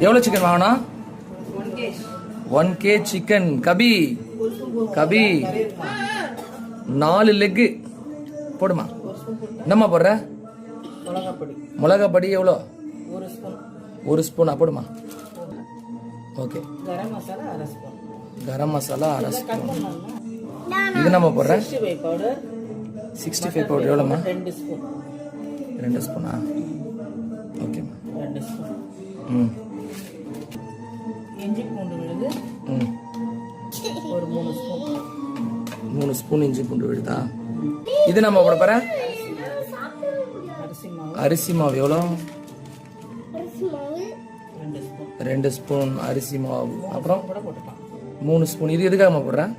எவ்வளோ சிக்கன் வாங்கணும்? 1 kg chicken. கபி 4 leg போடுமா. என்னம்மா போடுற? மிளகா பொடி எவ்வளோ? 1 ஸ்பூன் போடுமா. ஓகே. கரம் மசாலா அரை ஸ்பூன். இது நம்ம போடுற 65 பவுடர் எவ்வளோம்மா? 2 ஸ்பூனா? ஓகேம்மா. இஞ்சி பூண்டு விழுது 3 ஸ்பூன் இஞ்சி பூண்டு விழுதா? இது நம்ம போட போற அரிசி மாவு எவ்வளோ? 2 ஸ்பூன் அரிசி மாவு. அப்புறம் 3 ஸ்பூன். இது எதுக்காக போடுறேன்?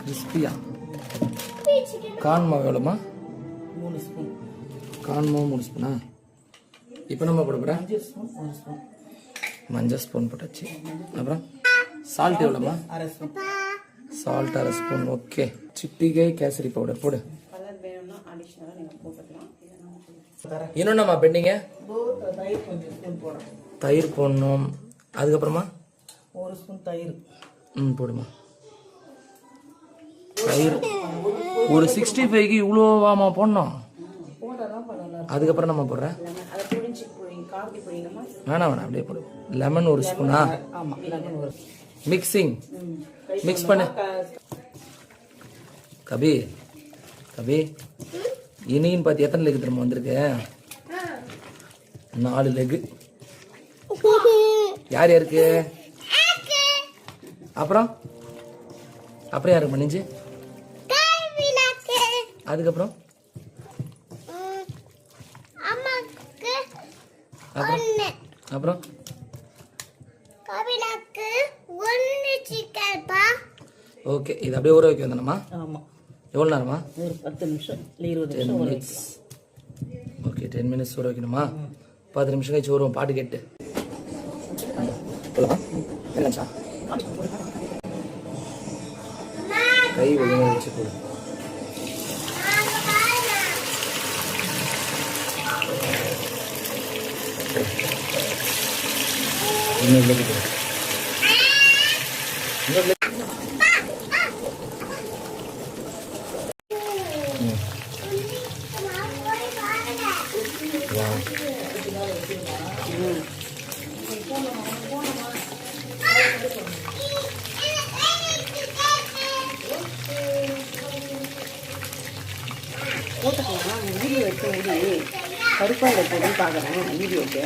கிறிஸ்பியா. கார்ன் மாவு எவ்வளோமா? 3 ஸ்பூன். கார்ன் மாவு 3 ஸ்பூனா? இப்போ நம்ம போட போகிறேன் மஞ்சள் ஸ்பூன் போட்டாச்சு. அப்புறம் சால்ட் எவ்வளோமா? சால்ட் அரை ஸ்பூன். ஓகே. சிட்டிகை கேசரி பவுடர் போடு. இன்னொன்னம்மா பெண்டிங்க? தயிர் போடணும். அதுக்கப்புறமா 1 ஸ்பூன் தயிர். போடுமா. தயிர் ஒரு 65க்கு இவ்வளோவாமா போடணும்? அதுக்கப்புறம் நம்ம போடுறேன். வேணாம் அப்படியே போடு. லெமன் 1 ஸ்பூனா? மிக்சிங் மிக்ஸ் பண்ணு. கபி இனின்னு பார்த்து எத்தனை லெக் திரும்ப வந்திருக்கு? 4 லெக். யார் யாருக்கு? அப்புறம் யாருக்கு பண்ணிச்சு? அதுக்கப்புறம் அப்புறம் ஓகே. இது அப்படியே ஊற வைக்க வந்தோம்மா. எவ்வளோ நேரமா? ஒரு 10 நிமிஷம் 20 நிமிஷம். ஓகே 10 மினிட்ஸ் ஊற வைக்கணுமா? 10 நிமிஷம் கழிச்சு ஊறுவோம். பாட்டு கேட்டு என்னச்சா கை ஒழுங்காக வச்சு போடு. போட்டுக்கலாம். வீடியோ எடுத்து கருப்பாக போட்டு பார்க்குறேன் வீடியோக்கு.